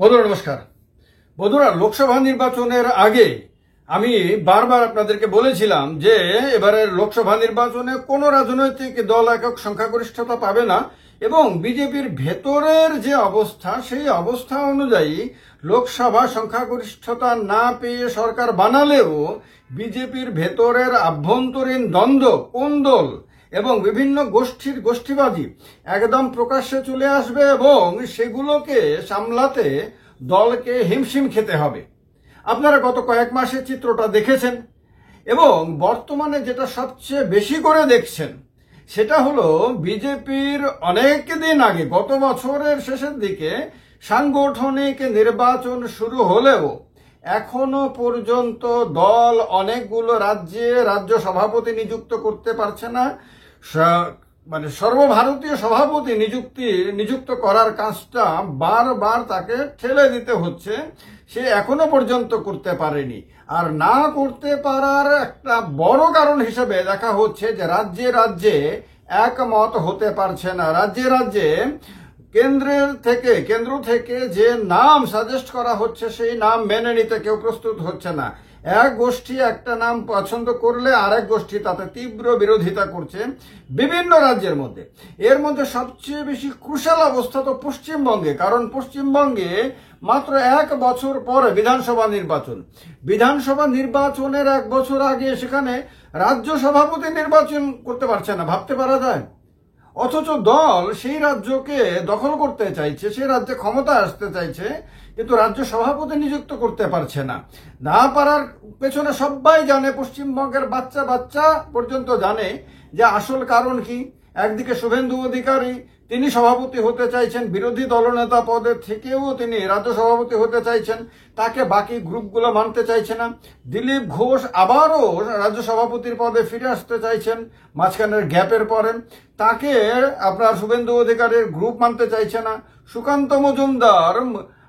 বন্ধুরা নমস্কার। বন্ধুরা, লোকসভা নির্বাচনের আগে আমি বারবার আপনাদেরকে বলেছিলাম যে এবারের লোকসভা নির্বাচনে কোনো রাজনৈতিক দল একক সংখ্যাগরিষ্ঠতা পাবে না এবং বিজেপির ভেতরের যে অবস্থা সেই অবস্থা অনুযায়ী লোকসভা সংখ্যাগরিষ্ঠতা না পেয়ে সরকার বানালেও বিজেপির ভেতরের আভ্যন্তরীণ দ্বন্দ্ব, কোন্দল এবং বিভিন্ন গোষ্ঠীবাজি একদম প্রকাশ্যে চলে আসবে এবং সেগুলোকে সামলাতে দলকে হিমশিম খেতে হবে। আপনারা গত কয়েক মাসের চিত্রটা দেখেছেন এবং বর্তমানে যেটা সবচেয়ে বেশি করে দেখছেন সেটা হলো বিজেপির অনেক দিন আগে, গত বছরের শেষের দিকে সাংগঠনিক নির্বাচন শুরু হলেও এখনো পর্যন্ত দল অনেকগুলো রাজ্য সভাপতি নিযুক্ত করতে পারছে না। সর্বভারতীয় সভাপতি নিযুক্ত করার কাজটা বারবার তাকে ঠেলে দিতে হচ্ছে। সে এখনো পর্যন্ত করতে পারেনি। আর না করতে পারার একটা বড় কারণ হিসেবে দেখা হচ্ছে যে রাজ্যে রাজ্যে একমত হতে পারছে না। রাজ্যে কেন্দ্র থেকে যে নাম সাজেস্ট করা হচ্ছে সেই নাম মেনে নিতে কেউ প্রস্তুত হচ্ছে না। এক গোষ্ঠী একটা নাম পছন্দ করলে আরেক গোষ্ঠী তাতে তীব্র বিরোধিতা করছে বিভিন্ন রাজ্যের মধ্যে। এর মধ্যে সবচেয়ে বেশি ক্রুশাল অবস্থা তো পশ্চিমবঙ্গে, কারণ পশ্চিমবঙ্গে মাত্র এক বছর পরে বিধানসভা নির্বাচনের এক বছর আগে সেখানে রাজ্য সভাপতি নির্বাচন করতে পারছে না, ভাবতে পারা যায়? অথচ দল সেই রাজ্যকে দখল করতে চাইছে, সেই রাজ্যে ক্ষমতা আসতে চাইছে, কিন্তু রাজ্য সভাপতি নিযুক্ত করতে পারছে না। না পারার পেছনে সবাই জানে, পশ্চিমবঙ্গের বাচ্চা পর্যন্ত জানে যে আসল কারণ কি। একদিকে শুভেন্দু অধিকারী, তিনি সভাপতি হতে চাইছেন, বিরোধী দলনেতা পদে থেকেও তিনি রাজ্য সভাপতি হতে চাইছেন, তাকে বাকি গ্রুপগুলো মানতে চাইছে না। দিলীপ ঘোষ আবারও রাজ্য সভাপতির পদে ফিরে আসতে চাইছেন মাঝখানের গ্যাপের পরে, তাকে আপনার শুভেন্দু অধিকারীর গ্রুপ মানতে চাইছে না। সুকান্ত মজুমদার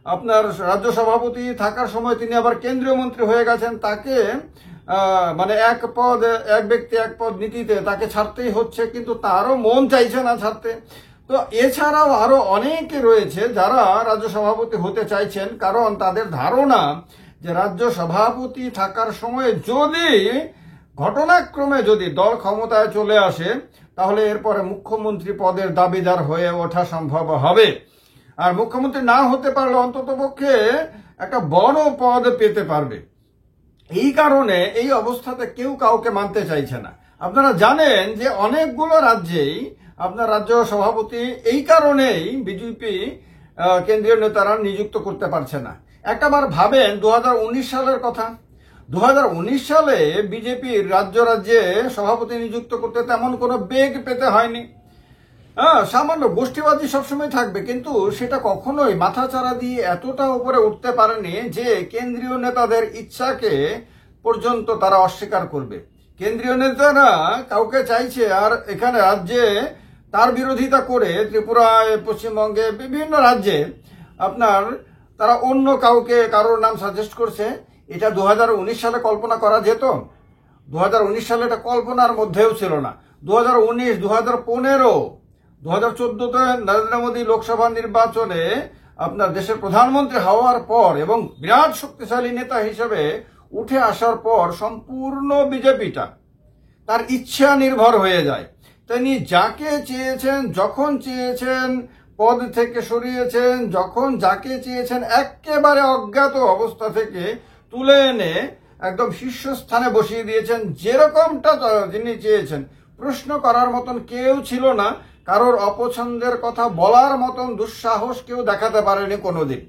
আপনার রাজ্য সভাপতি থাকার সময় তিনি আবার কেন্দ্রীয় মন্ত্রী হয়ে গেছেন, তাকে এক ব্যক্তি এক পদ নীতিতে তাকে ছাড়তেই হচ্ছে, কিন্তু তারও মন চাইছে না ছাড়তে। তো এছাড়াও আরো অনেকে রয়েছে যারা রাজ্য সভাপতি হতে চাইছেন, কারণ তাদের ধারণা যে রাজ্য সভাপতি থাকার সময় যদি ঘটনাক্রমে দল ক্ষমতায় চলে আসে তাহলে এরপরে মুখ্যমন্ত্রী পদের দাবিদার হয়ে ওঠা সম্ভব হবে। আর মুখ্যমন্ত্রী না হতে পারলে অন্ততপক্ষে একটা বড় পদ পেতে পারবে। এই কারণে এই অবস্থাতে কেউ কাউকে মানতে চাইছে না। আপনারা জানেন যে অনেকগুলো রাজ্যেই আপনার রাজ্য সভাপতি এই কারণেই বিজেপি কেন্দ্রীয় নেতারা নিযুক্ত করতে পারছে না। একবার ভাবেন 2019 সালের কথা। 2019 সালে বিজেপির রাজ্যে সভাপতি নিযুক্ত করতে তেমন কোনো বেগ পেতে হয়নি। সামান্য গোষ্ঠীবাদী সবসময় থাকবে, কিন্তু সেটা কখনোই মাথাচাড়া দিয়ে এতটা উপরে উঠতে পারেনি যে কেন্দ্রীয় নেতাদের ইচ্ছাকে পর্যন্ত তারা অস্বীকার করবে। কেন্দ্রীয় নেতারা কাউকে চাইছে, আর এখানে রাজ্যে তার বিরোধিতা করে ত্রিপুরায়, পশ্চিমবঙ্গে, বিভিন্ন রাজ্যে আপনার তারা অন্য কারোর নাম সাজেস্ট করছে। এটা 2019 সালে কল্পনা করা যেত? 2019 সালে এটা কল্পনার মধ্যেও ছিল না। 2019, 2015, 2014-তে নরেন্দ্র মোদী লোকসভা নির্বাচনে আপনার দেশের প্রধানমন্ত্রী হওয়ার পর এবং বিরাট শক্তিশালী নেতা হিসেবে উঠে আসার পর সম্পূর্ণ বিজেপিটা তার ইচ্ছা নির্ভর হয়ে যায়। তিনি যাকে চেয়েছেন, যখন চেয়েছেন পদ থেকে সরিয়েছেন, যখন যাকে চেয়েছেন একেবারে অজ্ঞাত অবস্থা থেকে তুলে এনে একদম শীর্ষস্থানে বসিয়ে দিয়েছেন। যেরকমটা যিনি চেয়েছেন, প্রশ্ন করার মতন কেউ ছিল না, কারোর অপছন্দের কথা বলার মতন দুঃসাহস কেউ দেখাতে পারেনি কোনোদিন।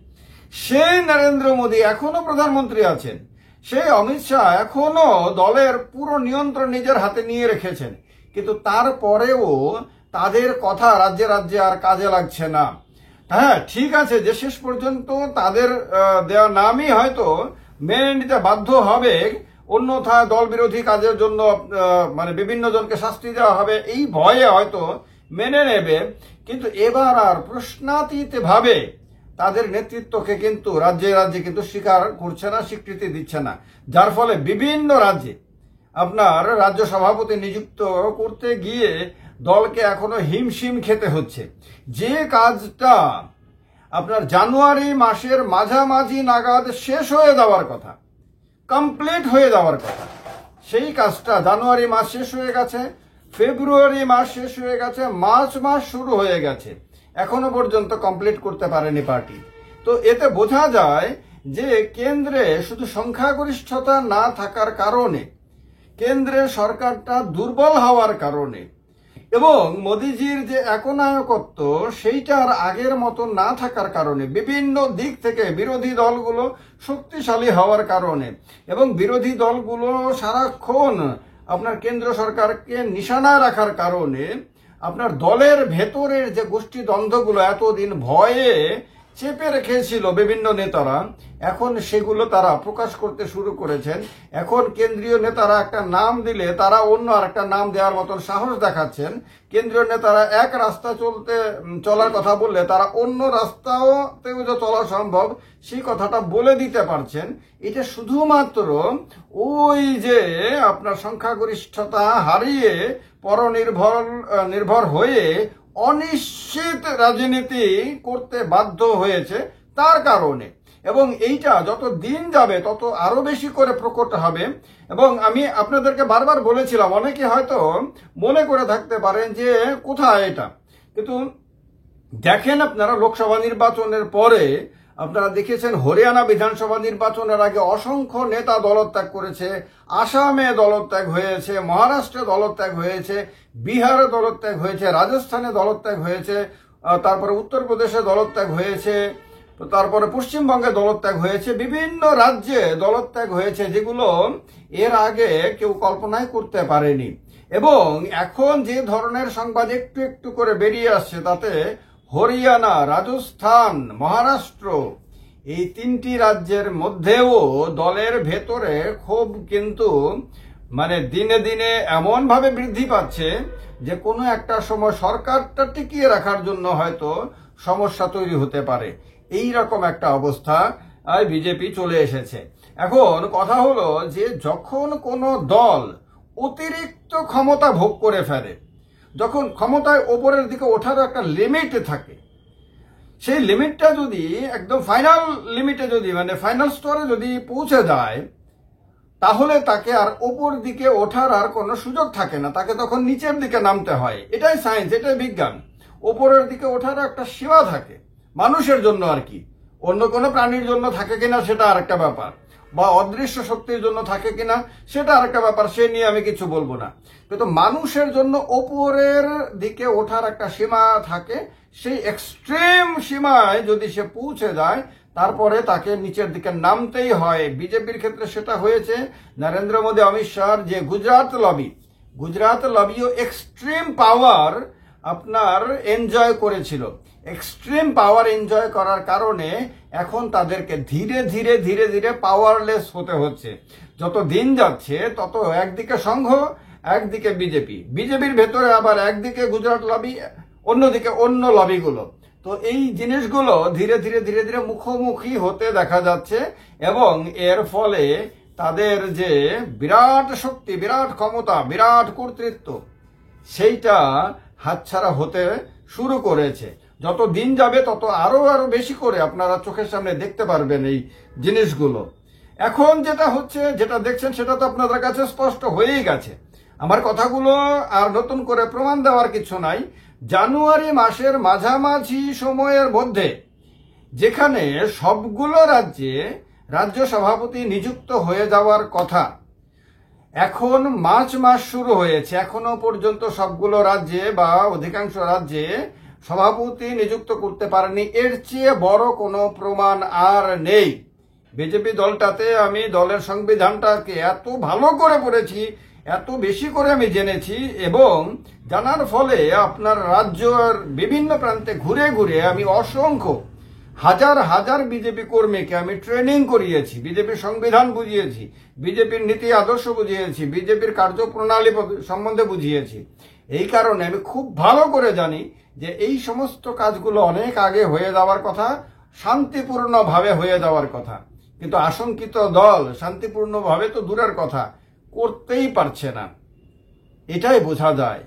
সেই নরেন্দ্র মোদী এখনো প্রধানমন্ত্রী আছেন, সেই অমিত শাহ এখনো দলের পুরো নিয়ন্ত্রণ নিজের হাতে নিয়ে রেখেছেন, কিন্তু তারপরেও তাদের কথা রাজ্যে আর কাজে লাগছে না। হ্যাঁ, ঠিক আছে যে শেষ পর্যন্ত তাদের দেওয়া নামই হয়তো মেনে নিতে বাধ্য হবে, অন্যথায় দল বিরোধী কাজের জন্য বিভিন্ন জনকে শাস্তি দেওয়া হবে, এই ভয়ে হয়তো মেনে নেবে। কিন্তু এবার আর প্রশ্নাতীত ভাবে তাদের নেতৃত্বকে কিন্তু রাজ্যে কিন্তু স্বীকার করছে না, স্বীকৃতি দিচ্ছে না, যার ফলে বিভিন্ন রাজ্যে আপনার রাজ্য সভাপতি নিযুক্ত করতে গিয়ে দলকে এখনো হিমশিম খেতে হচ্ছে। যে কাজটা আপনার জানুয়ারি মাসের মাঝামাঝি নাগাদ শেষ হয়ে যাওয়ার কথা, কমপ্লিট হয়ে যাওয়ার কথা। সেই কাজটা জানুয়ারি মাস শেষ হয়ে গেছে, ফেব্রুয়ারি মাস শেষ হয়ে গেছে, মার্চ মাস শুরু হয়ে গেছে, এখনো পর্যন্ত কমপ্লিট করতে পারেনি পার্টি। তো এতে বোঝা যায় যে কেন্দ্রে শুধু সংখ্যাগরিষ্ঠতা না থাকার কারণে, কেন্দ্রের সরকারটা দুর্বল হওয়ার কারণে এবং মোদিজির যে একনায়কত্ব সেইটার আগের মতো না থাকার কারণে, বিভিন্ন দিক থেকে বিরোধী দলগুলো শক্তিশালী হওয়ার কারণে এবং বিরোধী দলগুলো সারাক্ষণ আপনার কেন্দ্র সরকারকে নিশানায় রাখার কারণে আপনার দলের ভেতরের যে গোষ্ঠীদ্বন্দ্বগুলো এতদিন ভয়ে চেপে রেখেছিল বিভিন্ন নেতারা, এখন সেগুলো তারা প্রকাশ করতে শুরু করেছেন। এখন কেন্দ্রীয় নেতারা একটা নাম দিলে তারা অন্য আরেকটা নাম দেওয়ার মতন সাহস দেখাচ্ছেন। কেন্দ্রীয় নেতারা এক রাস্তা চলার কথা বললে তারা অন্য রাস্তাতেও যে চলা সম্ভব সেই কথাটা বলে দিতে পারছেন। এটা শুধুমাত্র ওই যে আপনার সংখ্যাগরিষ্ঠতা হারিয়ে নির্ভর হয়ে অনিশ্চিত রাজনীতি করতে বাধ্য হয়েছে তার কারণে, এবং এইটা যত দিন যাবে তত আরো বেশি করে প্রকট হবে। এবং আমি আপনাদেরকে বারবার বলেছিলাম, অনেকে হয়তো মনে করে থাকতে পারেন যে কোথায় এটা, কিন্তু দেখেন আপনারা লোকসভা নির্বাচনের পরে আপনারা দেখেছেন হরিয়ানা বিধানসভা নির্বাচনের আগে অসংখ্য নেতা দলত্যাগ করেছে, আসামে দলত্যাগ হয়েছে, মহারাষ্ট্রে দলত্যাগ হয়েছে, বিহারে দলত্যাগ হয়েছে, রাজস্থানে দলত্যাগ হয়েছে, তারপরে উত্তরপ্রদেশে দলত্যাগ হয়েছে, তারপরে পশ্চিমবঙ্গে দলত্যাগ হয়েছে, বিভিন্ন রাজ্যে দলত্যাগ হয়েছে যেগুলো এর আগে কেউ কল্পনাই করতে পারেনি। এবং এখন যে ধরনের সংবাদ একটু একটু করে বেরিয়ে আসছে তাতে হরিয়ানা, রাজস্থান, মহারাষ্ট্র এই তিনটি রাজ্যের মধ্যেও দলের ভেতরে ক্ষোভ কিন্তু দিনে দিনে এমন ভাবে বৃদ্ধি পাচ্ছে যে কোনো একটা সময় সরকারটা টিকিয়ে রাখার জন্য হয়তো সমস্যা তৈরি হতে পারে। এই রকম একটা অবস্থা বিজেপি চলে এসেছে। এখন কথা হলো যে যখন কোনো দল অতিরিক্ত ক্ষমতা ভোগ করে ফেলে, যখন ক্ষমতায় ওপরের দিকে ওঠারও একটা লিমিট থাকে, সেই লিমিটটা যদি একদম ফাইনাল লিমিটে যদি ফাইনাল স্তরে যদি পৌঁছে যায়, তাহলে তাকে আর ওপর দিকে ওঠার আর কোনো সুযোগ থাকে না, তাকে তখন নিচের দিকে নামতে হয়। এটাই সায়েন্স, এটাই বিজ্ঞান। ওপরের দিকে ওঠার একটা সীমা থাকে মানুষের জন্য, আর কি অন্য কোনো প্রাণীর জন্য থাকে কিনা সেটা আরেকটা ব্যাপার, বা অদৃশ্য শক্তির জন্য থাকে কিনা সেটা আরেকটা ব্যাপার, সে নিয়ে আমি কিছু বলবো না। কিন্তু মানুষের জন্য ওপরের দিকে ওঠার একটা সীমা থাকে, সেই এক্সট্রিম সীমায় যদি সে পৌঁছে যায় তারপরে তাকে নিচের দিকে নামতেই হয়। বিজেপির ক্ষেত্রে সেটা হয়েছে। নরেন্দ্র মোদী, অমিত শাহর যে গুজরাট লবিও এক্সট্রিম পাওয়ার আপনার এনজয় করেছিল। এক্সট্রিম পাওয়ার এনজয় করার কারণে এখন তাদেরকে ধীরে ধীরে ধীরে ধীরে পাওয়ারলেস হতে হচ্ছে। যত দিন যাচ্ছে তত একদিকে সংঘ, একদিকে বিজেপির ভেতরে আবার একদিকে গুজরাট লবি, অন্যদিকে অন্য লবিগুলো। তো এই জিনিসগুলো ধীরে ধীরে ধীরে ধীরে মুখোমুখি হতে দেখা যাচ্ছে এবং এর ফলে তাদের যে বিরাট শক্তি, বিরাট ক্ষমতা, বিরাট কর্তৃত্ব সেইটা হাতছাড়া হতে শুরু করেছে। যত দিন যাবে তত আরো বেশি করে আপনারা চোখের সামনে দেখতে পারবেন এই জিনিসগুলো। এখন যেটা হচ্ছে, যেটা দেখছেন সেটা তো আপনাদের কাছে স্পষ্ট হয়েই গেছে। আমার কথাগুলো আর নতুন করে প্রমাণ দেওয়ার কিছু নাই। জানুয়ারি মাসের মাঝামাঝি সময়ের মধ্যে যেখানে সবগুলো রাজ্যে রাজ্য সভাপতি নিযুক্ত হয়ে যাওয়ার কথা, এখন মার্চ মাস শুরু হয়েছে, এখনো পর্যন্ত সবগুলো রাজ্যে বা অধিকাংশ রাজ্যে সভাপতি নিযুক্ত করতে পারেনি। এর চেয়ে বড় কোনো প্রমাণ আর নেই। বিজেপি দলটাতে আমি দলের সংবিধানটাকে এত ভালো করে পড়েছি, এত বেশি করে আমি জেনেছি, এবং জানার ফলে আপনার রাজ্যের বিভিন্ন প্রান্তে ঘুরে ঘুরে আমি অসংখ্য হাজার হাজার বিজেপি কর্মীকে আমি ট্রেনিং করিয়েছি, বিজেপির সংবিধান বুঝিয়েছি, বিজেপির নীতি আদর্শ বুঝিয়েছি, বিজেপির কার্যপ্রণালী সম্বন্ধে বুঝিয়েছি। এই কারণে আমি খুব ভালো করে জানি যে এই সমস্ত কাজগুলো অনেক আগে হয়ে যাওয়ার কথা, শান্তিপূর্ণভাবে হয়ে যাওয়ার কথা। কিন্তু আশঙ্কিত দল শান্তিপূর্ণভাবে তো দূরের কথা, করতেই পারছে না। এটাই বোঝা যায়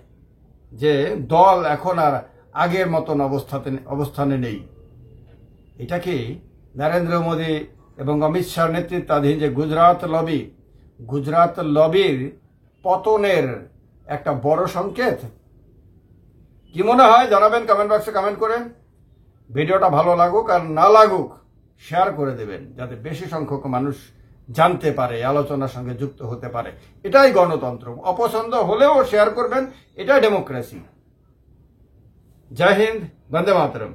যে দল এখন আর আগের মতন অবস্থানে নেই। এটা কি নরেন্দ্র মোদী এবং অমিত শাহ নেতৃত্বাধীন যে গুজরাট লবির পতনের একটা বড় সংকেত? কি মনে হয় জানাবেন কমেন্ট বক্সে কমেন্ট করে। ভিডিওটা ভালো লাগুক আর না লাগুক শেয়ার করে দেবেন, যাতে বেশি সংখ্যক মানুষ জানতে পারে, আলোচনার সঙ্গে যুক্ত হতে পারে। এটাই গণতন্ত্র। অপছন্দ হলেও শেয়ার করবেন, এটাই ডেমোক্রেসি। জয় হিন্দ, বন্দে মাতরম।